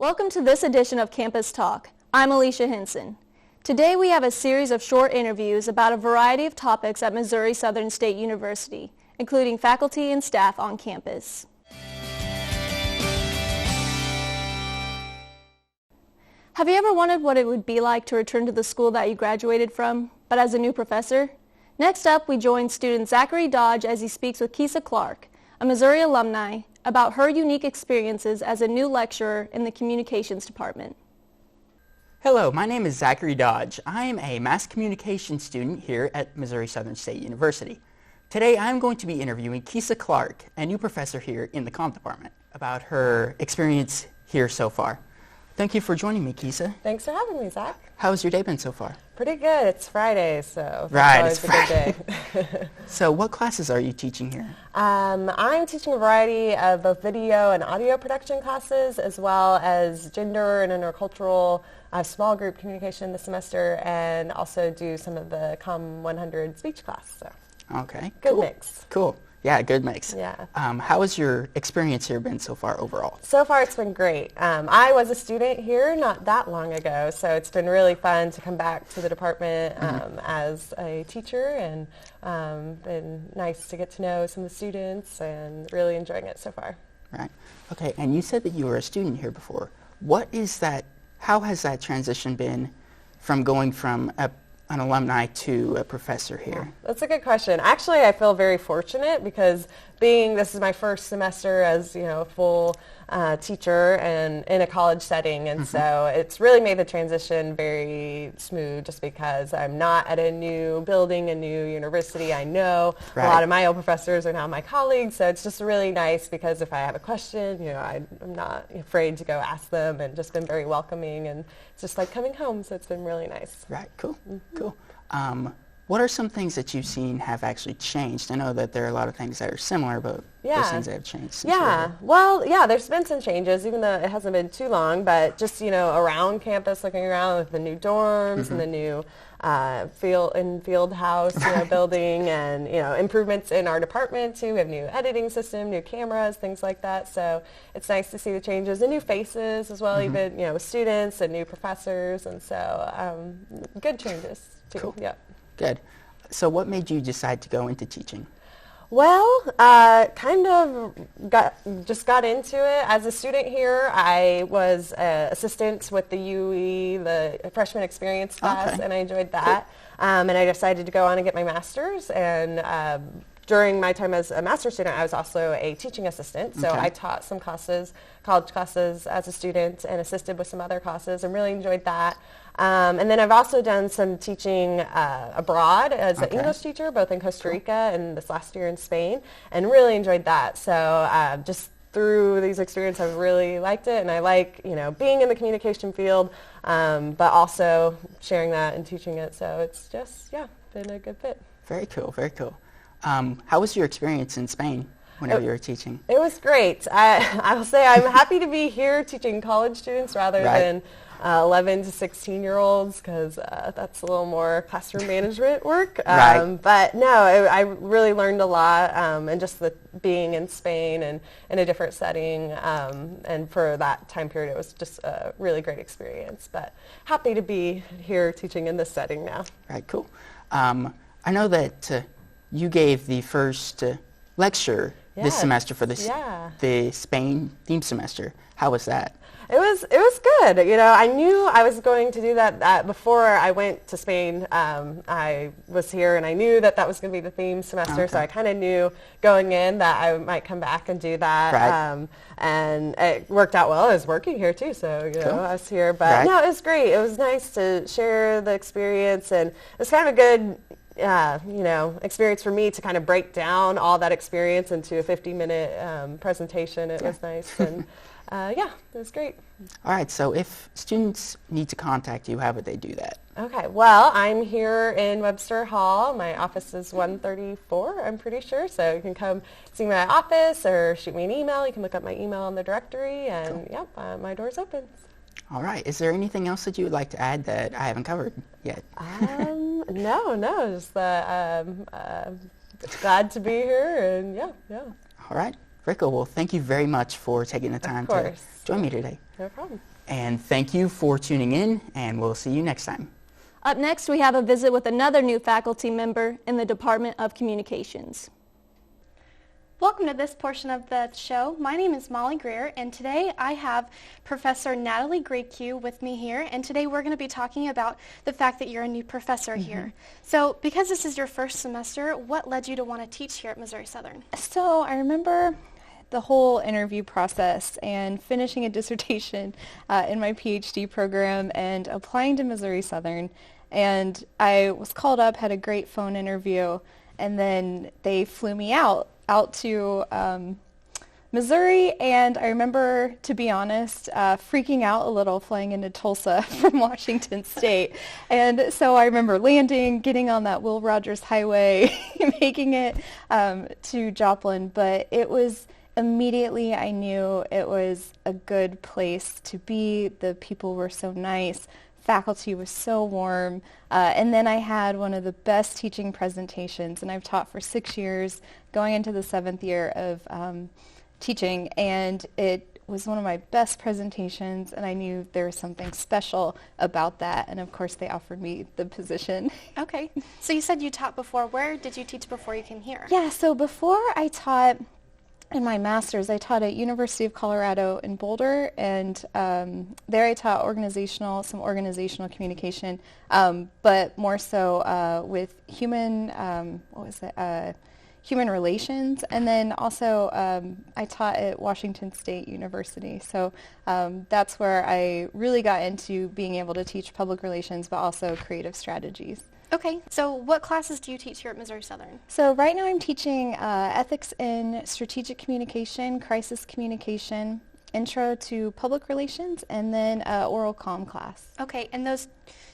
Welcome to this edition of Campus Talk. I'm Alecia Henson. Today we have a series of short interviews about a variety of topics at Missouri Southern State University, including faculty and staff on campus. Have you ever wondered what it would be like to return to the school that you graduated from, but as a new professor? Next up, we join student Zachary Dodge as he speaks with Kisa Clark, a Missouri alumni, about her unique experiences as a new lecturer in the communications department. Hello, my name is Zachary Dodge. I am a mass communication student here at Missouri Southern State University. Today I'm going to be interviewing Kisa Clark, a new professor here in the comm department, about her experience here so far. Thank you for joining me, Kisa. Thanks for having me, Zach. How's your day been so far? Pretty good. It's Friday, so it's always a good day. So what classes are you teaching here? I'm teaching a variety of both video and audio production classes, as well as gender and intercultural. I have small group communication this semester, and also do some of the Comm 100 speech class. So okay, good cool. mix. Cool. Yeah, good mix. Yeah. How has your experience here been so far overall? So far it's been great. I was a student here not that long ago, so it's been really fun to come back to the department as a teacher, and been nice to get to know some of the students, and really enjoying it so far. Right. Okay, and you said that you were a student here before. What is that, how has that transition been from going from an alumni to a professor here? That's a good question. Actually, I feel very fortunate because this is my first semester as a full teacher and in a college setting, and so it's really made the transition very smooth just because I'm not at a new building, a new university. I know a lot of my old professors are now my colleagues, so it's just really nice because if I have a question, I'm not afraid to go ask them, and just been very welcoming, and it's just like coming home, so it's been really nice. Right, cool, cool. What are some things that you've seen have actually changed? I know that there are a lot of things that are similar, but there's things that have changed since there's been some changes, even though it hasn't been too long, but just, around campus, looking around with the new dorms and the new field house building, and, improvements in our department too. We have new editing system, new cameras, things like that. So it's nice to see the changes and new faces as well, even, with students and new professors. And so good changes too. Cool. Yeah. Good. So what made you decide to go into teaching? Well, kind of got into it. As a student here, I was an assistant with the UE, the freshman experience class, and I enjoyed that. Cool. And I decided to go on and get my master's, and during my time as a master's student, I was also a teaching assistant, so I taught some classes, college classes as a student, and assisted with some other classes, and really enjoyed that. And then I've also done some teaching abroad as an English teacher, both in Costa Rica and this last year in Spain, and really enjoyed that. So just through these experiences, I've really liked it, and I like, being in the communication field, but also sharing that and teaching it. So it's just, been a good fit. Very cool, very cool. How was your experience in Spain whenever you were teaching? It was great. I will say I'm happy to be here teaching college students rather than 11 to 16-year-olds, because that's a little more classroom management work. But no, I really learned a lot, and just being in Spain and in a different setting, and for that time period, it was just a really great experience. But happy to be here teaching in this setting now. Right, cool. I know that you gave the first lecture this semester for the Spain theme semester. How was that? It was good. I knew I was going to do that before I went to Spain. I was here, and I knew that was going to be the theme semester, so I kind of knew going in that I might come back and do that. And it worked out well. I was working here too, so I was here. But no, it was great. It was nice to share the experience, and it was kind of a good experience for me to kind of break down all that experience into a 50-minute presentation. It was nice, and it was great. All right, so if students need to contact you, how would they do that? Okay, well, I'm here in Webster Hall. My office is 134, I'm pretty sure, so you can come see my office or shoot me an email. You can look up my email in the directory, and my door's open. All right. Is there anything else that you would like to add that I haven't covered yet? No, just that glad to be here, and All right. Very cool. Well, thank you very much for taking the time to join me today. No problem. And thank you for tuning in, and we'll see you next time. Up next, we have a visit with another new faculty member in the Department of Communications. Welcome to this portion of the show. My name is Molly Greer, and today I have Professor Natalie Grecu with me here, and today we're going to be talking about the fact that you're a new professor here. So because this is your first semester, what led you to want to teach here at Missouri Southern? So I remember the whole interview process and finishing a dissertation in my PhD program and applying to Missouri Southern. And I was called up, had a great phone interview, and then they flew me out to Missouri, and I remember, to be honest, freaking out a little flying into Tulsa from Washington State. And so I remember landing, getting on that Will Rogers Highway, making it to Joplin, but it was immediately I knew it was a good place to be. The people were so nice. Faculty was so warm, and then I had one of the best teaching presentations, and I've taught for 6 years, going into the 7th year of teaching, and it was one of my best presentations, and I knew there was something special about that, and of course they offered me the position. Okay, so you said you taught before. Where did you teach before you came here? Yeah, so before I taught in my master's, I taught at University of Colorado in Boulder, and there I taught some organizational communication, but more so with human relations, and then also I taught at Washington State University. So that's where I really got into being able to teach public relations, but also creative strategies. Okay, so what classes do you teach here at Missouri Southern? So right now I'm teaching ethics in strategic communication, crisis communication, intro to public relations, and then oral comm class. Okay, and those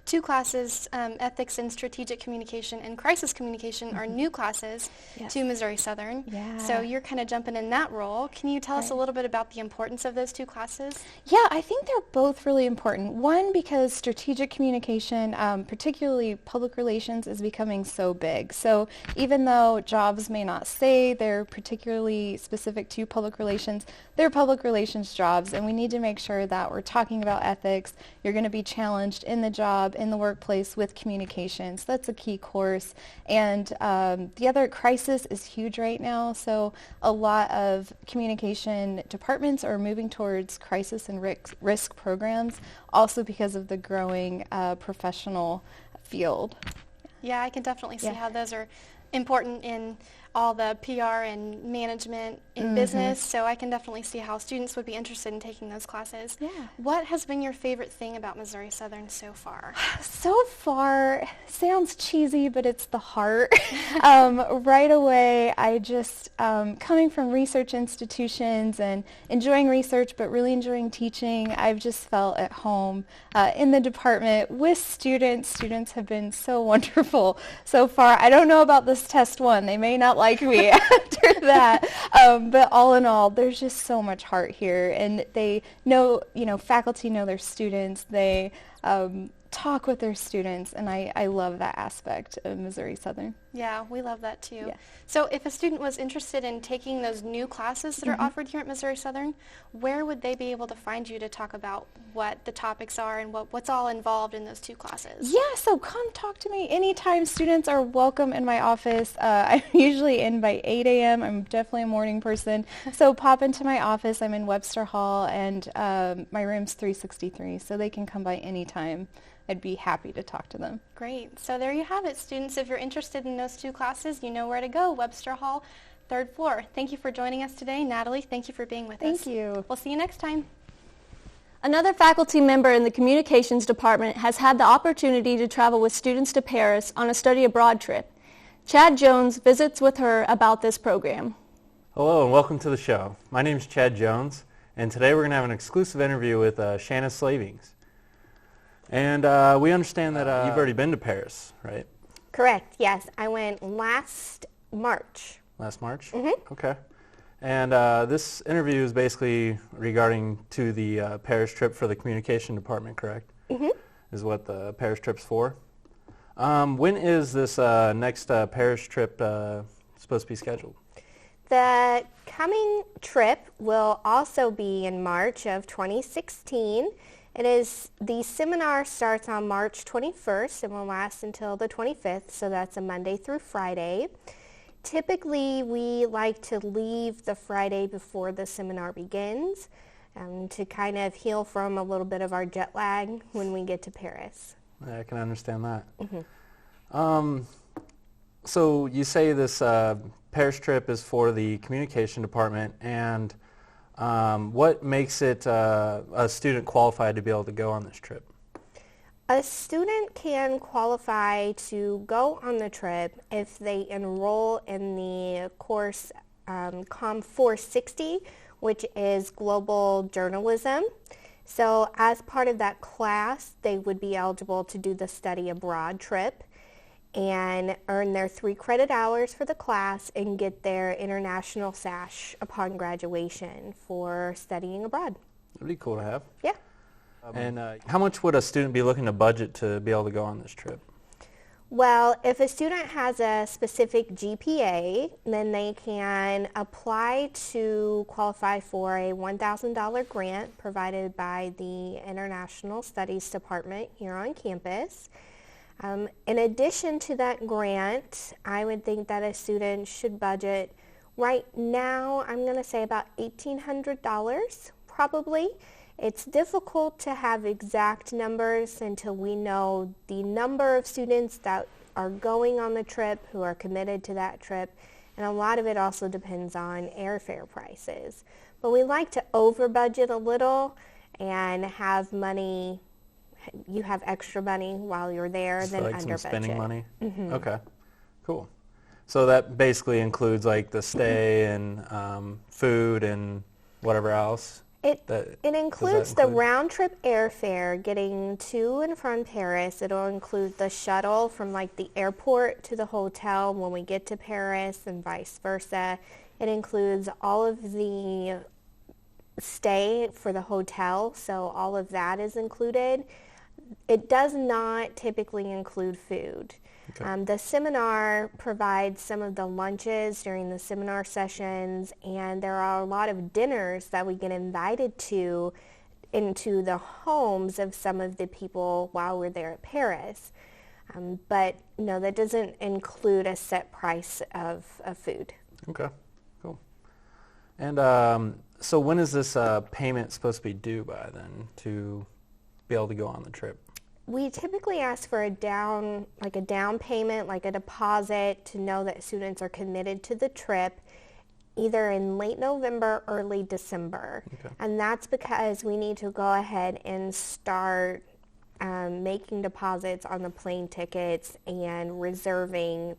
two classes, ethics in strategic communication and crisis communication, are new classes to Missouri Southern. Yeah. So you're kind of jumping in that role. Can you tell us a little bit about the importance of those two classes? Yeah, I think they're both really important. One, because strategic communication, particularly public relations, is becoming so big. So even though jobs may not say they're particularly specific to public relations, they're public relations jobs, and we need to make sure that we're talking about ethics. You're going to be challenged in the job, in the workplace, with communication. So that's a key course. And the other, crisis is huge right now. So a lot of communication departments are moving towards crisis and risk programs, also because of the growing professional field. Yeah, I can definitely see how those are important in all the PR and management in business, so I can definitely see how students would be interested in taking those classes. Yeah. What has been your favorite thing about Missouri Southern so far? So far, sounds cheesy, but it's the heart. Right away, I just, coming from research institutions and enjoying research, but really enjoying teaching, I've just felt at home in the department with students. Students have been so wonderful so far. I don't know about this test one. They may not like me after that. But all in all, there's just so much heart here, and they know, faculty know their students. They talk with their students, and I love that aspect of Missouri Southern. Yeah, we love that too. Yeah. So if a student was interested in taking those new classes that are offered here at Missouri Southern, where would they be able to find you to talk about what the topics are and what's all involved in those two classes? Yeah, so come talk to me anytime. Students are welcome in my office. I'm usually in by 8 a.m. I'm definitely a morning person. So pop into my office. I'm in Webster Hall, and my room's 363, so they can come by anytime. I'd be happy to talk to them. Great. So there you have it, students. If you're interested in those two classes, you know where to go, Webster Hall, 3rd floor. Thank you for joining us today. Natalie, thank you for being with us. Thank you. We'll see you next time. Another faculty member in the communications department has had the opportunity to travel with students to Paris on a study abroad trip. Chad Jones visits with her about this program. Hello and welcome to the show. My name is Chad Jones, and today we're going to have an exclusive interview with Shanna Slavings. And we understand that you've already been to Paris, right? Correct, yes. I went last March. Last March? Mm-hmm. Okay. And this interview is basically regarding to the Paris trip for the communication department, correct? Mm-hmm. Is what the Paris trip's for. When is this next Paris trip supposed to be scheduled? The coming trip will also be in March of 2016, The seminar starts on March 21st and will last until the 25th, so that's a Monday through Friday. Typically, we like to leave the Friday before the seminar begins to kind of heal from a little bit of our jet lag when we get to Paris. Yeah, I can understand that. Mm-hmm. So you say this Paris trip is for the communication department, and what makes it a student qualified to be able to go on this trip? A student can qualify to go on the trip if they enroll in the course COM 460, which is Global Journalism. So as part of that class, they would be eligible to do the study abroad trip and earn their 3 credit hours for the class and get their international sash upon graduation for studying abroad. That'd be cool to have. Yeah. And how much would a student be looking to budget to be able to go on this trip? Well, if a student has a specific GPA, then they can apply to qualify for a $1,000 grant provided by the International Studies Department here on campus. In addition to that grant, I would think that a student should budget right now, I'm going to say about $1,800 probably. It's difficult to have exact numbers until we know the number of students that are going on the trip, who are committed to that trip, and a lot of it also depends on airfare prices. But we like to over budget a little and have money, you have extra money while you're there than like under some budget. spending money? Mm-hmm. Okay, cool. So that basically includes like the stay and food and whatever else? It includes the round-trip airfare getting to and from Paris. It'll include the shuttle from like the airport to the hotel when we get to Paris and vice versa. It includes all of the stay for the hotel, so all of that is included. It does not typically include food. Okay. The seminar provides some of the lunches during the seminar sessions, and there are a lot of dinners that we get invited to into the homes of some of the people while we're there at Paris. But no, that doesn't include a set price of food. Okay, cool. And so when is this payment supposed to be due by then to be able to go on the trip? We typically ask for a down payment, like a deposit, to know that students are committed to the trip, either in late November, early December. Okay. And that's because we need to go ahead and start making deposits on the plane tickets and reserving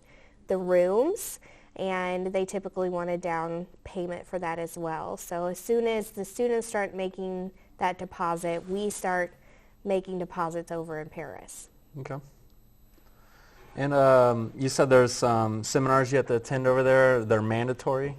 the rooms. And they typically want a down payment for that as well. So as soon as the students start making that deposit, we start making deposits over in Paris. Okay. And you said there's some seminars you have to attend over there. They're mandatory?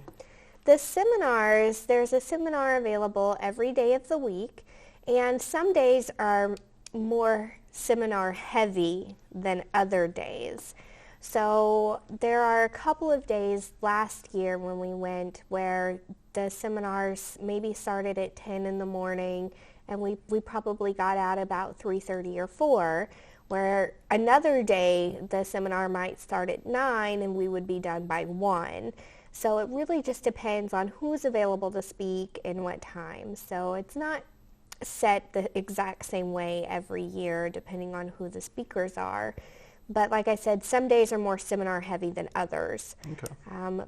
The seminars, there's a seminar available every day of the week, and some days are more seminar heavy than other days. So there are a couple of days last year when we went where the seminars maybe started at 10 in the morning, and we probably got out about 3:30 or 4, where another day the seminar might start at 9 and we would be done by 1. So it really just depends on who's available to speak and what time. So it's not set the exact same way every year depending on who the speakers are. But like I said, some days are more seminar heavy than others. Okay.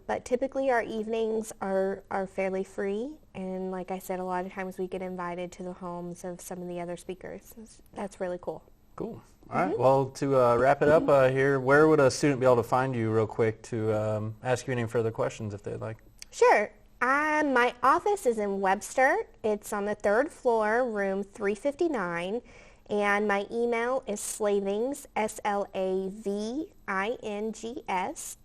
But typically our evenings are fairly free. And like I said, a lot of times we get invited to the homes of some of the other speakers. That's really cool. Cool. All right. Well, to wrap it up here, where would a student be able to find you real quick to ask you any further questions if they'd like? Sure. My office is in Webster. It's on the 3rd floor, room 359. And my email is slavings, SLAVINGS, -s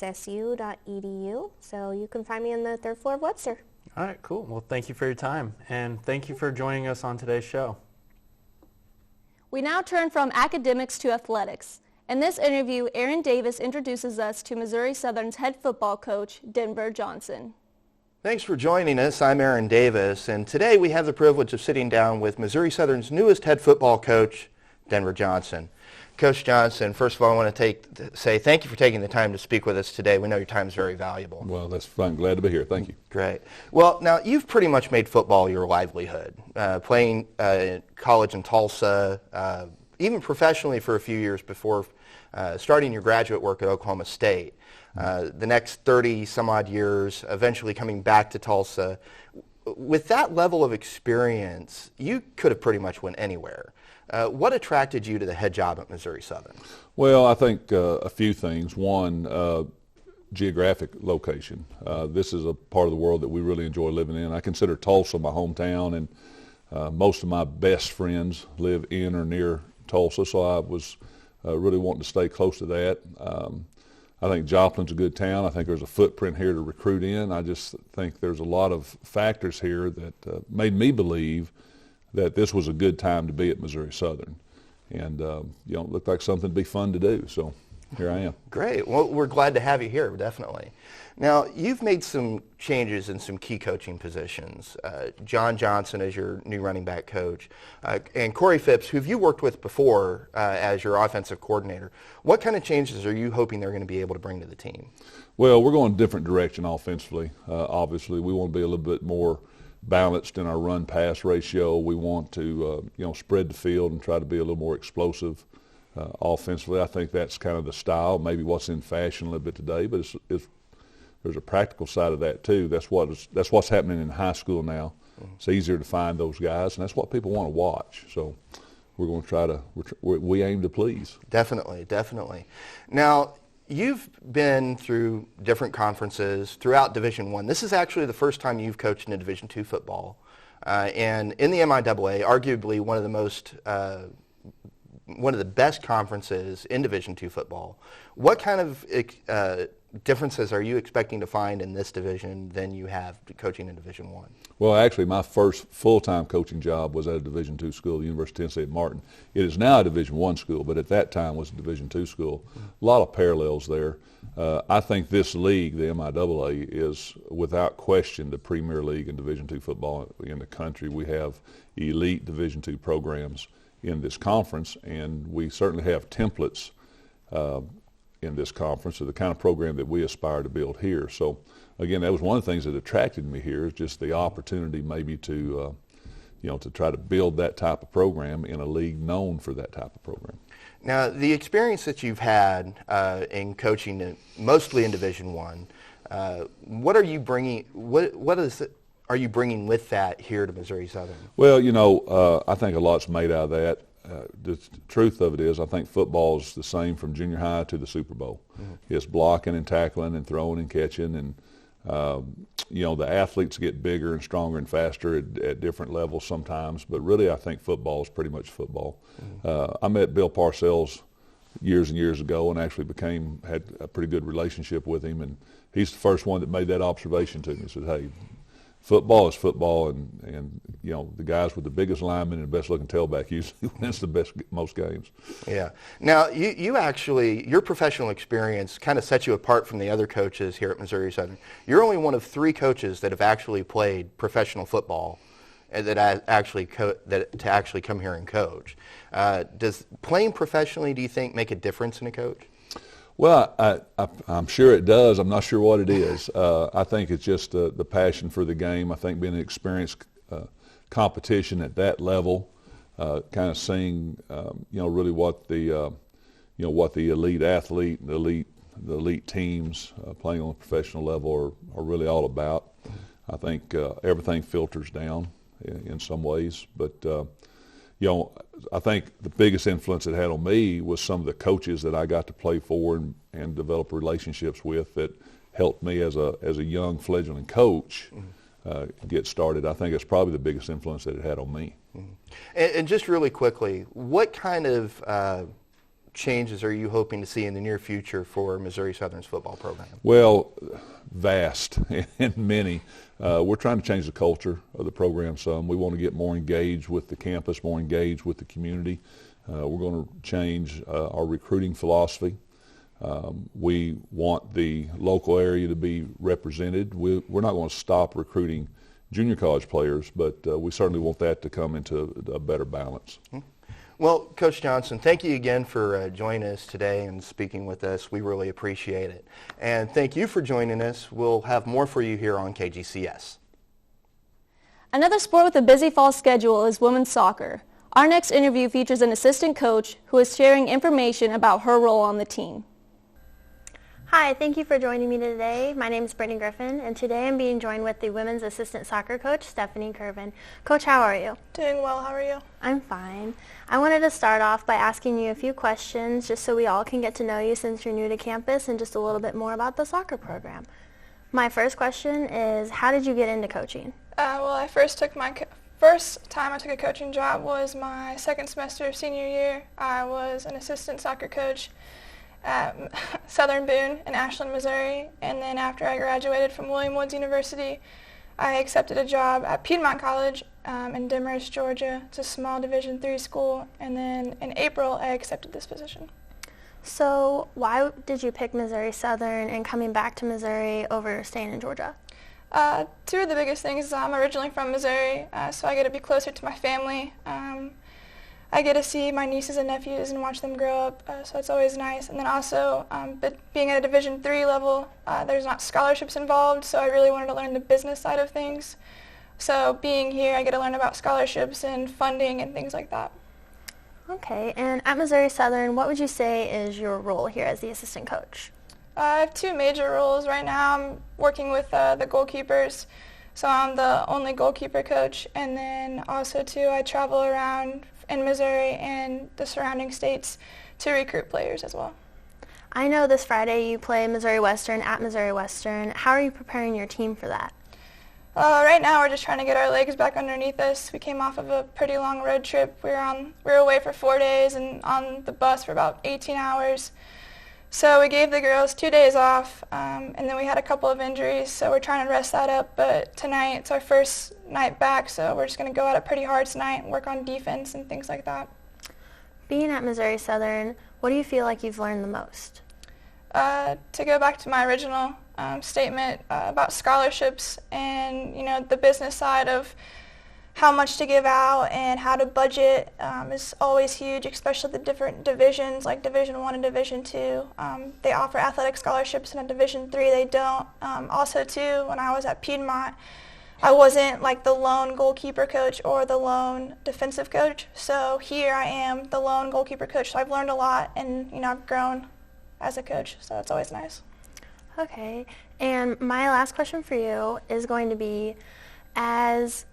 @mssu.edu. So you can find me on the 3rd floor of Webster. All right, cool. Well, thank you for your time. And thank you for joining us on today's show. We now turn from academics to athletics. In this interview, Aaron Davis introduces us to Missouri Southern's head football coach, Denver Johnson. Thanks for joining us. I'm Aaron Davis, and today we have the privilege of sitting down with Missouri Southern's newest head football coach, Denver Johnson. Coach Johnson, first of all, I want to say thank you for taking the time to speak with us today. We know your time is very valuable. Well, that's fun. Glad to be here. Thank you. Great. Well, now, you've pretty much made football your livelihood, playing college in Tulsa, even professionally for a few years before starting your graduate work at Oklahoma State. The next 30-some-odd years, eventually coming back to Tulsa. With that level of experience, you could have pretty much went anywhere. What attracted you to the head job at Missouri Southern? Well, I think a few things. One, geographic location. This is a part of the world that we really enjoy living in. I consider Tulsa my hometown, and most of my best friends live in or near Tulsa, so I was really wanting to stay close to that. I think Joplin's a good town. I think there's a footprint here to recruit in. I just think there's a lot of factors here that made me believe that this was a good time to be at Missouri Southern. And, it looked like something to be fun to do, so here I am. Great. Well, we're glad to have you here, definitely. Now, you've made some changes in some key coaching positions. John Johnson as your new running back coach, and Corey Phipps, who you worked with before as your offensive coordinator. What kind of changes are you hoping they're going to be able to bring to the team? Well, we're going a different direction offensively. Obviously, we want to be a little bit more balanced in our run-pass ratio. We want to, spread the field and try to be a little more explosive offensively. I think that's kind of the style, maybe what's in fashion a little bit today, but there's a practical side of that too. That's what's happening in high school now. It's easier to find those guys, and that's what people want to watch. So we're going to try to, we aim to please. Definitely, definitely. Now, you've been through different conferences throughout Division I. This is actually the first time you've coached in a Division II football. And in the MIAA, arguably one of the best conferences in Division II football. What kind of differences are you expecting to find in this division than you have coaching in Division I? Well, actually, my first full-time coaching job was at a Division II school, the University of Tennessee at Martin. It is now a Division I school, but at that time was a Division II school. A lot of parallels there. I think this league, the MIAA, is without question the premier league in Division II football in the country. We have elite Division II programs in this conference, and we certainly have templates in this conference of the kind of program that we aspire to build here. So, again, that was one of the things that attracted me here, is just the opportunity maybe to, to try to build that type of program in a league known for that type of program. Now, the experience that you've had in coaching mostly in Division I, what are you bringing? Are you bringing with that here to Missouri Southern? Well, I think a lot's made out of that. The truth of it is, I think football is the same from junior high to the Super Bowl. It's blocking and tackling and throwing and catching, and the athletes get bigger and stronger and faster at different levels sometimes. But really, I think football is pretty much football. I met Bill Parcells years and years ago, and actually had a pretty good relationship with him. And he's the first one that made that observation to me. He said, "Hey, football is football, and the guys with the biggest linemen and the best looking tailback usually wins the most games." Yeah. Now, you actually, your professional experience kind of sets you apart from the other coaches here at Missouri Southern. You're only one of 3 coaches that have actually played professional football that actually come here and coach. Does playing professionally, do you think, make a difference in a coach? Well, I'm sure it does. I'm not sure what it is. I think it's just the passion for the game. I think being an experienced competition at that level, kind of seeing, really what the elite athlete, the elite teams playing on a professional level are really all about. I think everything filters down in some ways, but I think the biggest influence it had on me was some of the coaches that I got to play for and develop relationships with that helped me as a young fledgling coach get started. I think it's probably the biggest influence that it had on me. And just really quickly, what kind of changes are you hoping to see in the near future for Missouri Southern's football program? Well, vast and many. We're trying to change the culture of the program some. We want to get more engaged with the campus, more engaged with the community. We're going to change our recruiting philosophy. We want the local area to be represented. We're not going to stop recruiting junior college players, but we certainly want that to come into a better balance. Well, Coach Johnson, thank you again for joining us today and speaking with us. We really appreciate it. And thank you for joining us. We'll have more for you here on KGCS. Another sport with a busy fall schedule is women's soccer. Our next interview features an assistant coach who is sharing information about her role on the team. Hi, thank you for joining me today. My name is Brittany Griffin, and today I'm being joined with the women's assistant soccer coach, Stephanie Curvin. Coach, how are you? Doing well. How are you? I'm fine. I wanted to start off by asking you a few questions just so we all can get to know you since you're new to campus and just a little bit more about the soccer program. My first question is, how did you get into coaching? Well, first time I took a coaching job was my second semester of senior year. I was an assistant soccer coach at Southern Boone in Ashland, Missouri, and then after I graduated from William Woods University, I accepted a job at Piedmont College in Demorest, Georgia. It's a small Division III school, and then in April I accepted this position. So why did you pick Missouri Southern and coming back to Missouri over staying in Georgia? Two of the biggest things is I'm originally from Missouri, so I get to be closer to my family. I get to see my nieces and nephews and watch them grow up, so it's always nice. And then also, but being at a Division III level, there's not scholarships involved, so I really wanted to learn the business side of things. So being here, I get to learn about scholarships and funding and things like that. Okay, and at Missouri Southern, what would you say is your role here as the assistant coach? I have two major roles right now. I'm working with the goalkeepers, so I'm the only goalkeeper coach, and then also too I travel around in Missouri and the surrounding states to recruit players as well. I know this Friday you play Missouri Western at Missouri Western. How are you preparing your team for that? Right now we're just trying to get our legs back underneath us. We came off of a pretty long road trip. We were away for 4 days and on the bus for about 18 hours. So we gave the girls 2 days off, and then we had a couple of injuries, so we're trying to rest that up. But tonight, it's our first night back, so we're just going to go at it pretty hard tonight and work on defense and things like that. Being at Missouri Southern, what do you feel like you've learned the most? To go back to my original statement about scholarships and, the business side of how much to give out and how to budget is always huge, especially the different divisions like Division I and Division II. They offer athletic scholarships, and in Division III they don't. Also too, when I was at Piedmont, I wasn't like the lone goalkeeper coach or the lone defensive coach. So here I am, the lone goalkeeper coach. So I've learned a lot, and I've grown as a coach. So it's always nice. Okay, and my last question for you is going to be, as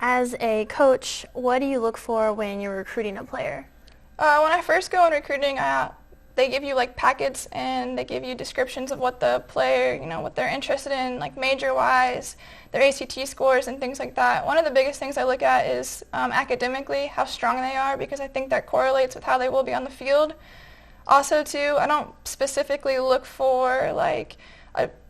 a coach, what do you look for when you're recruiting a player? When I first go in recruiting, they give you like packets and they give you descriptions of what the player, what they're interested in, like major-wise, their ACT scores and things like that. One of the biggest things I look at is academically, how strong they are, because I think that correlates with how they will be on the field. Also, too, I don't specifically look for like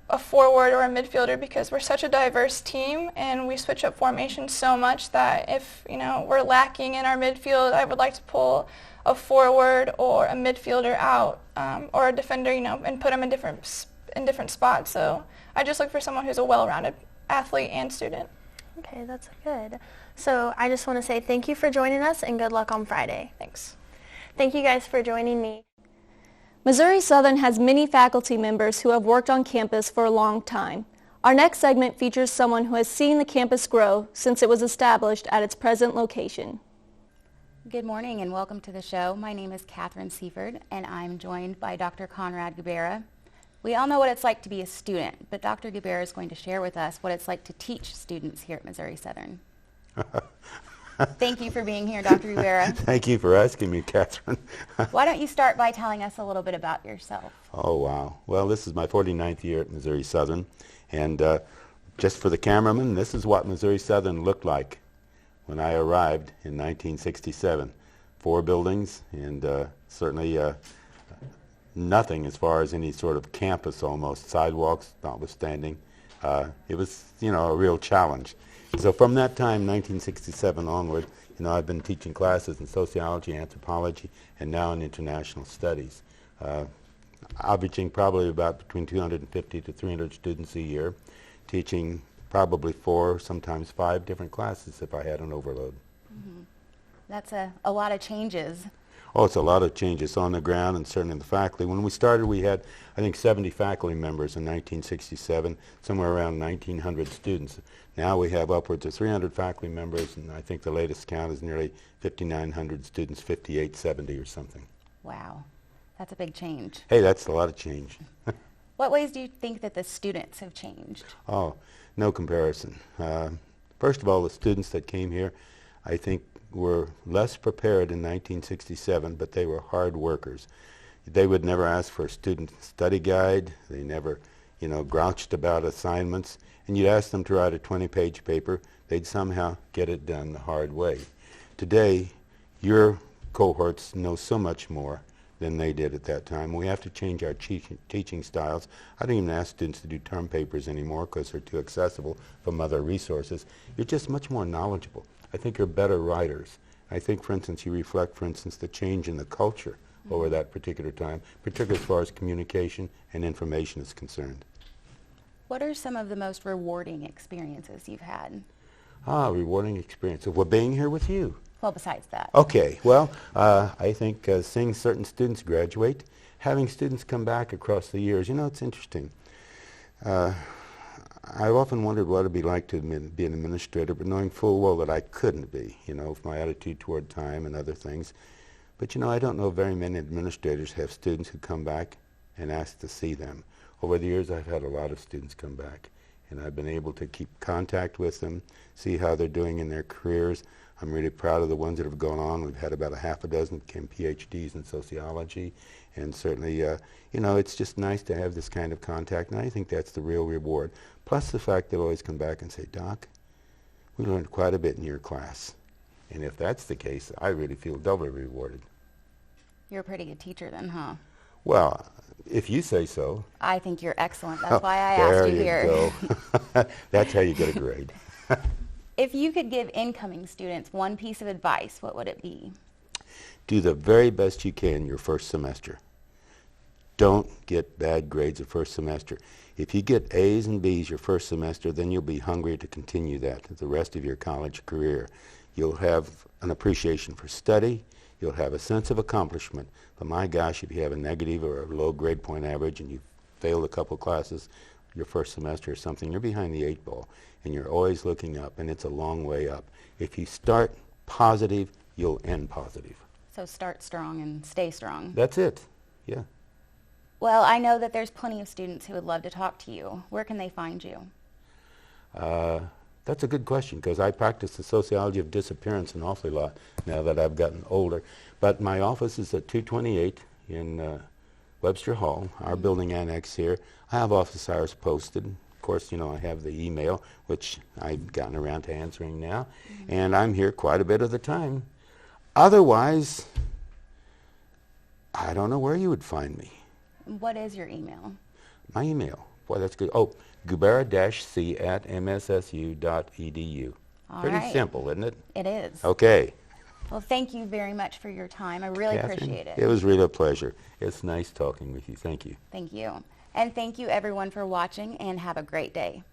a forward or a midfielder because we're such a diverse team and we switch up formation so much that if we're lacking in our midfield, I would like to pull a forward or a midfielder out or a defender, and put them in different spots. So I just look for someone who's a well-rounded athlete and student. Okay, that's good. So I just want to say thank you for joining us and good luck on Friday. Thanks. Thank you guys for joining me. Missouri Southern has many faculty members who have worked on campus for a long time. Our next segment features someone who has seen the campus grow since it was established at its present location. Good morning and welcome to the show. My name is Catherine Seaford and I'm joined by Dr. Conrad Gubera. We all know what it's like to be a student, but Dr. Gubera is going to share with us what it's like to teach students here at Missouri Southern. Thank you for being here, Dr. Gubera. Thank you for asking me, Catherine. Why don't you start by telling us a little bit about yourself? Oh, wow. Well, this is my 49th year at Missouri Southern, and just for the cameraman, this is what Missouri Southern looked like when I arrived in 1967. 4 buildings, and certainly nothing as far as any sort of campus almost, sidewalks notwithstanding. It was, a real challenge. So from that time, 1967 onward, I've been teaching classes in sociology, anthropology, and now in international studies. averaging probably about between 250 to 300 students a year, teaching probably 4, sometimes 5 different classes if I had an overload. Mm-hmm. That's a lot of changes. Oh, it's a lot of changes on the ground and certainly in the faculty. When we started, we had, I think, 70 faculty members in 1967, somewhere around 1,900 students. Now we have upwards of 300 faculty members, and I think the latest count is nearly 5,900 students, 5,870 or something. Wow, that's a big change. Hey, that's a lot of change. What ways do you think that the students have changed? Oh, no comparison. First of all, the students that came here, I think, were less prepared in 1967, but they were hard workers. They would never ask for a student study guide. They never, grouched about assignments. And you'd ask them to write a 20-page paper. They'd somehow get it done the hard way. Today, your cohorts know so much more than they did at that time. We have to change our teaching styles. I don't even ask students to do term papers anymore because they're too accessible from other resources. You're just much more knowledgeable. I think you're better writers. I think, for instance, you reflect, for instance, the change in the culture over that particular time, particularly as far as communication and information is concerned. What are some of the most rewarding experiences you've had? Rewarding experience. Well, being here with you. Well, besides that. Okay. Well, I think seeing certain students graduate, having students come back across the years, it's interesting. I've often wondered what it would be like to be an administrator, but knowing full well that I couldn't be, with my attitude toward time and other things. But, I don't know very many administrators have students who come back and ask to see them. Over the years, I've had a lot of students come back, and I've been able to keep contact with them, see how they're doing in their careers. I'm really proud of the ones that have gone on. We've had about a half a dozen that became PhDs in sociology, and certainly, it's just nice to have this kind of contact, and I think that's the real reward. Plus the fact they'll always come back and say, Doc, we learned quite a bit in your class. And if that's the case, I really feel doubly rewarded. You're a pretty good teacher then, huh? Well, if you say so. I think you're excellent. That's why I asked you here. There you go. That's how you get a grade. If you could give incoming students one piece of advice, what would it be? Do the very best you can your first semester. Don't get bad grades the first semester. If you get A's and B's your first semester, then you'll be hungry to continue that the rest of your college career. You'll have an appreciation for study. You'll have a sense of accomplishment. But my gosh, if you have a negative or a low grade point average and you failed a couple classes your first semester or something, you're behind the 8 ball. And you're always looking up, and it's a long way up. If you start positive, you'll end positive. So start strong and stay strong. That's it, yeah. Well, I know that there's plenty of students who would love to talk to you. Where can they find you? That's a good question, because I practice the sociology of disappearance an awfully lot now that I've gotten older. But my office is at 228 in Webster Hall, our building annex here. I have office hours posted. Of course, I have the email, which I've gotten around to answering now. And I'm here quite a bit of the time. Otherwise, I don't know where you would find me. What is your email? My email. Boy, that's good. Oh, gubera-c@mssu.edu. Pretty simple, isn't it? It is. Okay. Well, thank you very much for your time. I really Catherine, appreciate it. It was really a pleasure. It's nice talking with you. Thank you. Thank you. And thank you, everyone, for watching, and have a great day.